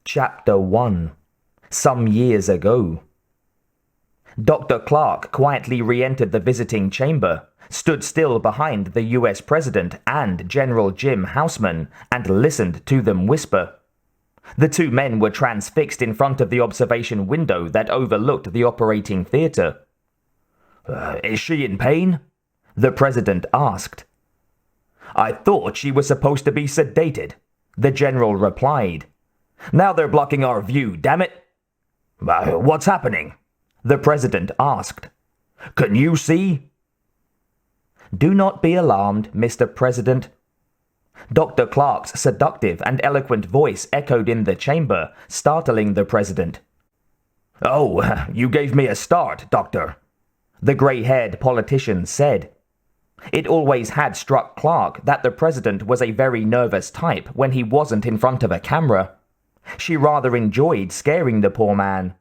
Chapter 1. Some years ago. Dr. Clark quietly re-entered the visiting chamber, stood still behind the US President and General Jim Houseman, and listened to them whisper. The two men were transfixed in front of the observation window that overlooked the operating theater. Is she in pain? The President asked. I thought she was supposed to be sedated, the General replied. Now they're blocking our view, damn it. What's happening? The President asked. Can you see? Do not be alarmed, Mr. President. Dr. Clark's seductive and eloquent voice echoed in the chamber, startling the President. Oh, you gave me a start, Doctor, the grey-haired politician said. It always had struck Clark that the President was a very nervous type when he wasn't in front of a camera. She rather enjoyed scaring the poor man.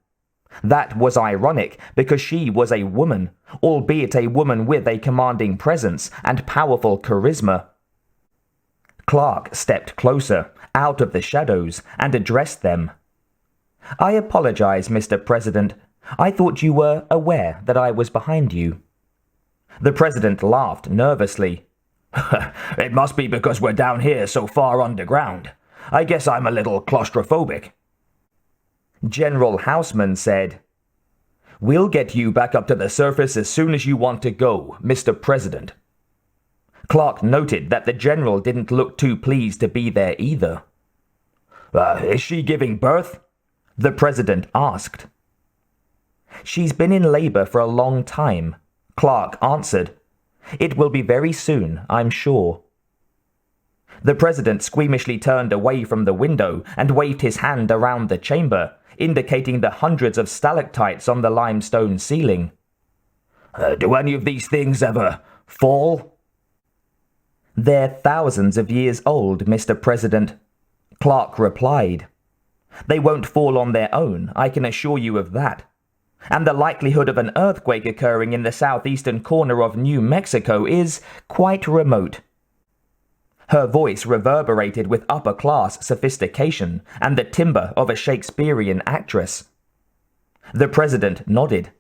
That was ironic because she was a woman, albeit a woman with a commanding presence and powerful charisma. Clark stepped closer, out of the shadows, and addressed them. I apologize, Mr. President. I thought you were aware that I was behind you. The President laughed nervously. It must be because we're down here so far underground. I guess I'm a little claustrophobic. General Houseman said, We'll get you back up to the surface as soon as you want to go, Mr. President. Clark noted that the general didn't look too pleased to be there either. Is she giving birth? The President asked. She's been in labor for a long time, Clark answered. It will be very soon, I'm sure. The President squeamishly turned away from the window and waved his hand around the chamber, indicating the hundreds of stalactites on the limestone ceiling. Do any of these things ever fall? They're thousands of years old, Mr. President, Clark replied. They won't fall on their own, I can assure you of that. And the likelihood of an earthquake occurring in the southeastern corner of New Mexico is quite remote. Her voice reverberated with upper-class sophistication and the timbre of a Shakespearean actress. The President nodded.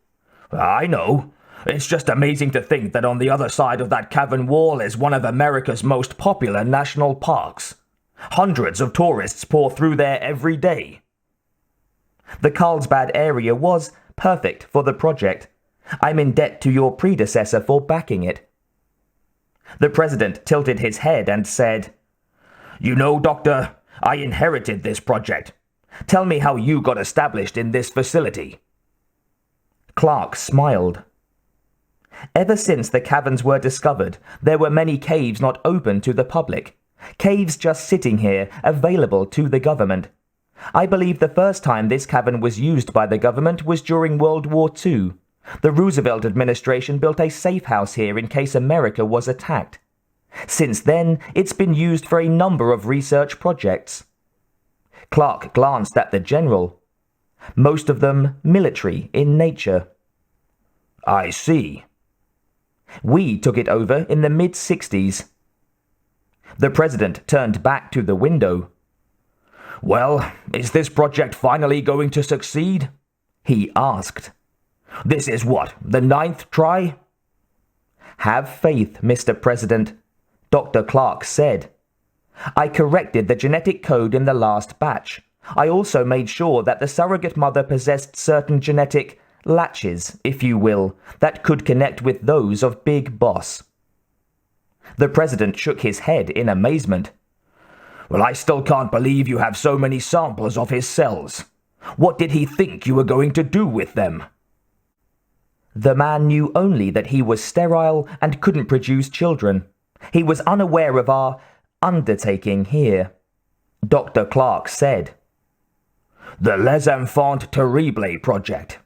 I know. It's just amazing to think that on the other side of that cavern wall is one of America's most popular national parks. Hundreds of tourists pour through there every day. The Carlsbad area was perfect for the project. I'm in debt to your predecessor for backing it. The President tilted his head and said, You know, Doctor, I inherited this project. Tell me how you got established in this facility. Clark smiled. Ever since the caverns were discovered, there were many caves not open to the public. Caves just sitting here, available to the government. I believe the first time this cavern was used by the government was during World War II. The Roosevelt administration built a safe house here in case America was attacked. Since then, it's been used for a number of research projects. Clark glanced at the general. Most of them military in nature. I see. We took it over in the mid-60s. The President turned back to the window. Well, is this project finally going to succeed? He asked. This is what, the 9th try? Have faith, Mr. President, Dr. Clark said. I corrected the genetic code in the last batch. I also made sure that the surrogate mother possessed certain genetic latches, if you will, that could connect with those of Big Boss. The President shook his head in amazement. Well, I still can't believe you have so many samples of his cells. What did he think you were going to do with them? The man knew only that he was sterile and couldn't produce children. He was unaware of our undertaking here, Dr. Clark said. The Les Enfants Terribles project.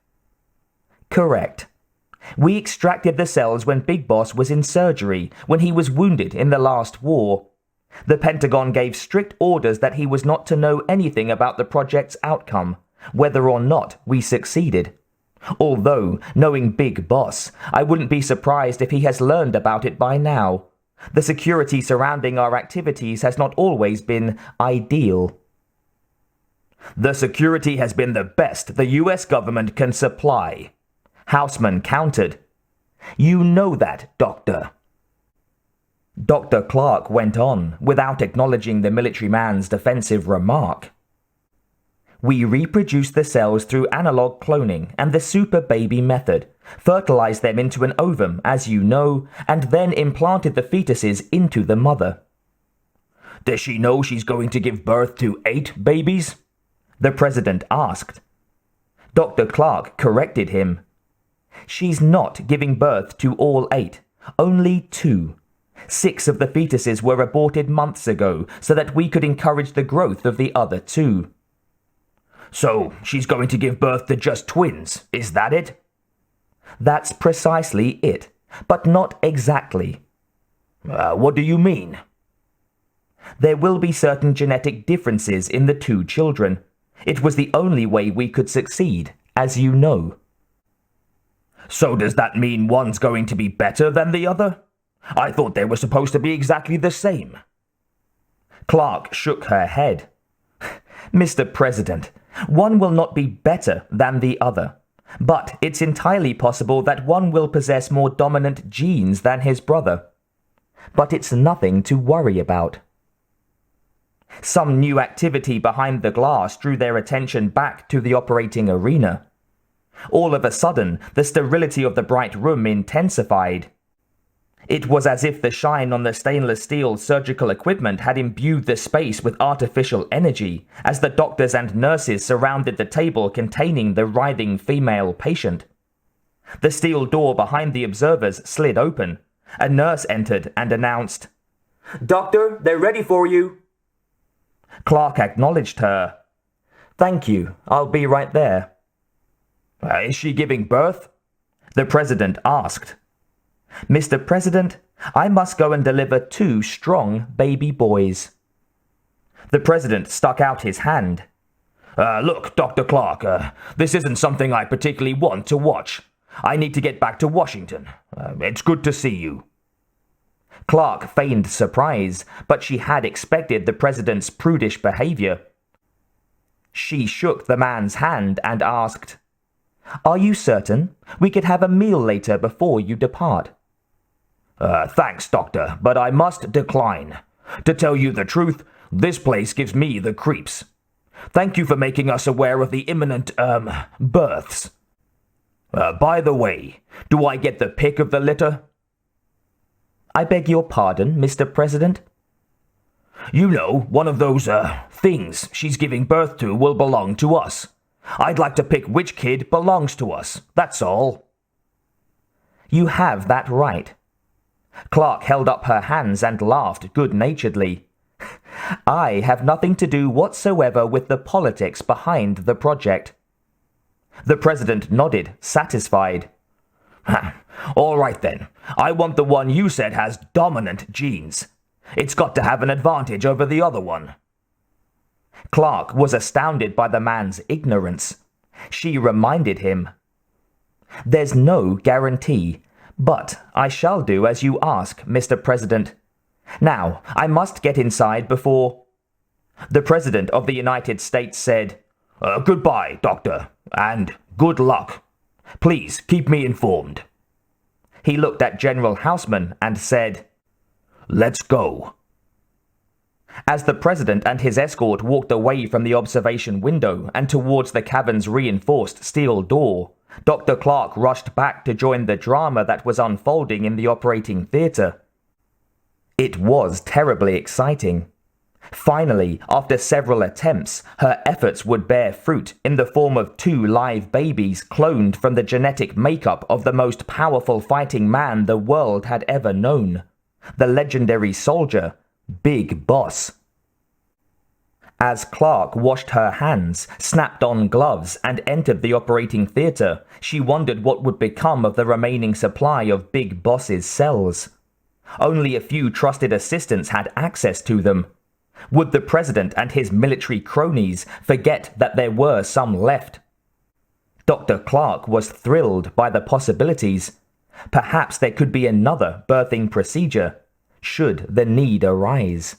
Correct. We extracted the cells when Big Boss was in surgery, when he was wounded in the last war. The Pentagon gave strict orders that he was not to know anything about the project's outcome, whether or not we succeeded. Although, knowing Big Boss, I wouldn't be surprised if he has learned about it by now. The security surrounding our activities has not always been ideal. The security has been the best the US government can supply, Houseman countered. You know that, Doctor. Dr. Clark went on, without acknowledging the military man's defensive remark. We reproduce the cells through analog cloning and the super baby method, fertilized them into an ovum, as you know, and then implanted the fetuses into the mother. Does she know she's going to give birth to 8 babies? The president asked. Dr. Clark corrected him. She's not giving birth to all 8, only 2. 6 of the fetuses were aborted months ago so that we could encourage the growth of the other 2. So she's going to give birth to just twins, is that it? That's precisely it, but not exactly. What do you mean? There will be certain genetic differences in the 2 children. It was the only way we could succeed, as you know. So does that mean one's going to be better than the other? I thought they were supposed to be exactly the same. Clark shook her head. Mr. President, one will not be better than the other, but it's entirely possible that one will possess more dominant genes than his brother. But it's nothing to worry about. Some new activity behind the glass drew their attention back to the operating arena. All of a sudden, the sterility of the bright room intensified. It was as if the shine on the stainless steel surgical equipment had imbued the space with artificial energy as the doctors and nurses surrounded the table containing the writhing female patient. The steel door behind the observers slid open. A nurse entered and announced, "Doctor, they're ready for you." Clark acknowledged her. "Thank you, I'll be right there." Is she giving birth? The president asked. Mr. President, I must go and deliver 2 strong baby boys. The president stuck out his hand. Look, Dr. Clark, this isn't something I particularly want to watch. I need to get back to Washington. It's good to see you. Clark feigned surprise, but she had expected the president's prudish behavior. She shook the man's hand and asked, "Are you certain? We could have a meal later before you depart." Thanks, Doctor, but I must decline. To tell you the truth, this place gives me the creeps. Thank you for making us aware of the imminent, births. By the way, do I get the pick of the litter? I beg your pardon, Mr. President? You know, one of those, things she's giving birth to will belong to us. I'd like to pick which kid belongs to us, that's all. You have that right. Clark held up her hands and laughed good-naturedly. I have nothing to do whatsoever with the politics behind the project. The president nodded, satisfied. All right then, I want the one you said has dominant genes. It's got to have an advantage over the other one. Clark was astounded by the man's ignorance. She reminded him. There's no guarantee, but I shall do as you ask, Mr. President. Now, I must get inside before... The President of the United States said, Goodbye, Doctor, and good luck. Please keep me informed. He looked at General Houseman and said, Let's go. As the President and his escort walked away from the observation window and towards the cavern's reinforced steel door, Dr. Clark rushed back to join the drama that was unfolding in the operating theater. It was terribly exciting. Finally, after several attempts, her efforts would bear fruit in the form of 2 live babies cloned from the genetic makeup of the most powerful fighting man the world had ever known, the legendary soldier, Big Boss. As Clark washed her hands, snapped on gloves, and entered the operating theater, she wondered what would become of the remaining supply of Big Boss's cells. Only a few trusted assistants had access to them. Would the president and his military cronies forget that there were some left? Dr. Clark was thrilled by the possibilities. Perhaps there could be another birthing procedure, should the need arise.